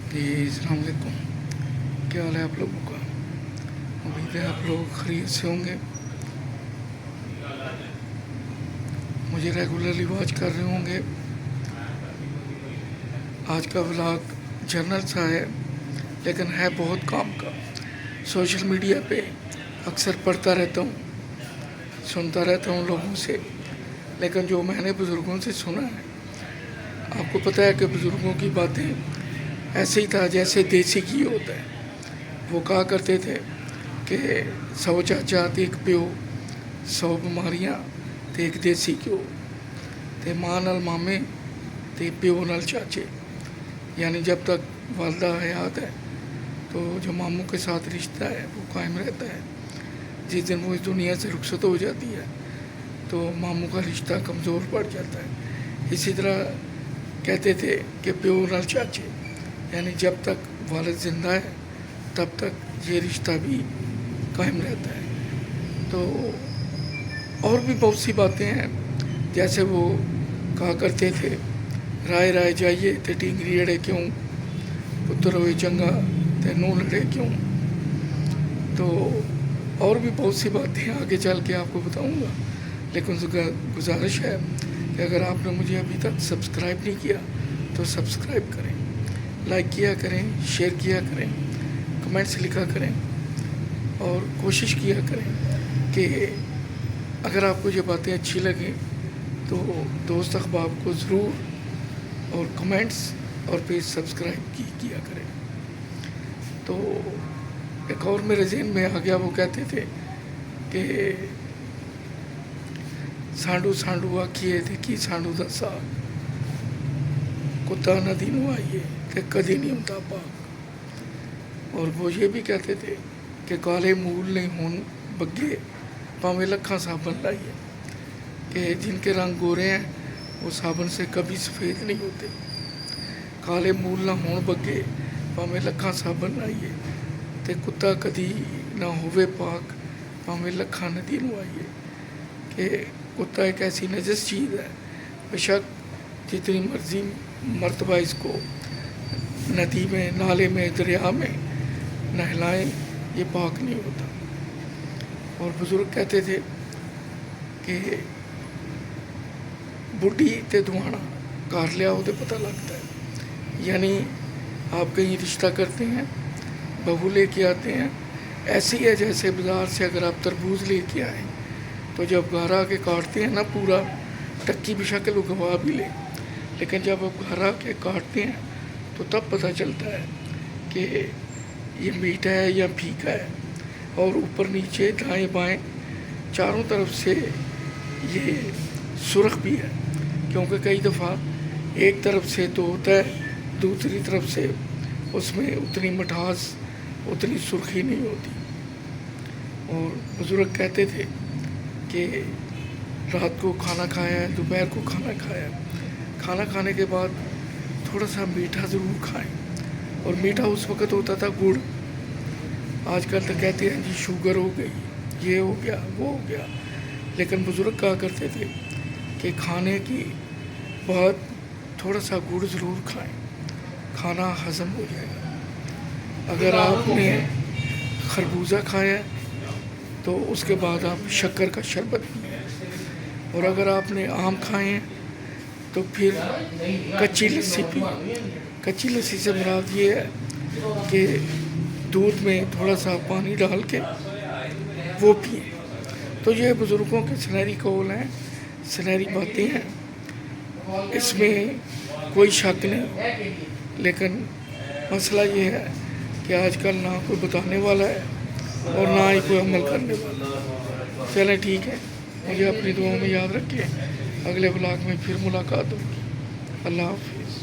जी अस्सलाम वालेकुम। क्या हाल है आप लोगों का? उम्मीद है आप लोग खैरियत से होंगे। मुझे रेगुलरली वॉच कर रहे होंगे। आज का व्लॉग जर्नल सा है, लेकिन है बहुत काम का। सोशल मीडिया पे अक्सर पढ़ता रहता हूँ, सुनता रहता हूँ लोगों से, लेकिन जो मैंने बुज़ुर्गों से सुना है, आपको पता है कि बुज़ुर्गों की बातें ऐसे ही था जैसे देसी घी होता है। वो कहा करते थे कि 100 चाचा ते एक प्यो, 100 बीमारियां ते एक देसी घ्यो, ते माँ नाल मामे ते प्यो नाल चाचे। यानी जब तक वालदा हयात है तो जो मामू के साथ रिश्ता है वो कायम रहता है। जिस दिन वो इस दुनिया से रुखसत हो जाती है तो मामू का रिश्ता कमज़ोर पड़ जाता है। इसी तरह कहते थे कि प्यो नाल चाचे, यानी जब तक वालिद ज़िंदा है तब तक ये रिश्ता भी कायम रहता है। तो और भी बहुत सी बातें हैं, जैसे वो कहा करते थे, राय राय जाइए ते टींगरी अड़े क्यों, पुत्र होए चंगा ते नूं लड़े क्यों। तो और भी बहुत सी बातें आगे चल के आपको बताऊंगा, लेकिन गुजारिश है कि अगर आपने मुझे अभी तक सब्सक्राइब नहीं किया तो सब्सक्राइब करें, लाइक किया करें, शेयर किया करें, कमेंट्स लिखा करें और कोशिश किया करें कि अगर आपको ये बातें अच्छी लगें तो दोस्त अहबाब को ज़रूर और कमेंट्स और पेज सब्सक्राइब किया करें। तो एक और मेरे ज़हन में आ गया, वो कहते थे कि सांडू सांडू आखिए थे कि सांडू दा साग, कुत्ता नदी नूं आइए ते कदी नहीं होता पाक। और वो ये भी कहते थे कि काले मूल नहीं होन बग्गे भावें लखा साबन लाइए, कि जिनके रंग गोरे हैं वो साबन से कभी सफ़ेद नहीं होते। काले मूल ना होन बग्गे भावें लखा साबन लाइए ते कुत्ता कदी ना होवे पाक भावें लखा नदी नूं आइए। कि कुत्ता एक ऐसी नजस चीज़ है, बेशक जितनी मर्जी मर्तबा इसको नदी में, नाले में, दरिया में नहलाएं, ये पाक नहीं होता। और बुज़ुर्ग कहते थे कि बुढ़ी ते दुआना घर लिया तो पता लगता है। यानी आप कहीं रिश्ता करते हैं, बहू लेके आते हैं, ऐसी है जैसे बाज़ार से अगर आप तरबूज लेके आए तो जब घर आके काटते हैं ना, पूरा टक्की भी शक्ल उगवा भी ले, लेकिन जब आप घर आके काटते हैं तो तब पता चलता है कि ये मीठा है या फीका है। और ऊपर नीचे दाएं बाएं चारों तरफ से ये सुर्ख भी है, क्योंकि कई दफ़ा एक तरफ से तो होता है, दूसरी तरफ से उसमें उतनी मिठास, उतनी सुर्खी नहीं होती। और बुज़ुर्ग कहते थे कि रात को खाना खाया है, दोपहर को खाना खाया है, खाना खाने के बाद थोड़ा सा मीठा ज़रूर खाएं। और मीठा उस वक़्त होता था गुड़। आजकल तो कहते हैं जी शुगर हो गई, ये हो गया, वो हो गया, लेकिन बुज़ुर्ग कहा करते थे कि खाने की बाद थोड़ा सा गुड़ ज़रूर खाएं, खाना हज़म हो जाएगा। अगर आपने खरबूजा खाया तो उसके बाद आप शक्कर का शरबत पिए, और अगर आपने आम खाए हैं तो फिर कच्ची लस्सी पिए। कच्ची लस्सी से मुराद ये है कि दूध में थोड़ा सा पानी डाल के वो पिए। तो ये बुज़ुर्गों के सुनहरी कौल हैं, सुनहरी बातें हैं, इसमें कोई शक नहीं। लेकिन मसला ये है कि आजकल ना कोई बताने वाला है और ना ही कोई अमल करने वाला। चलें ठीक है, मुझे अपनी दुआओं में याद रखिए। अगले व्लॉग में फिर मुलाकात होगी। अल्लाह हाफ़िज़।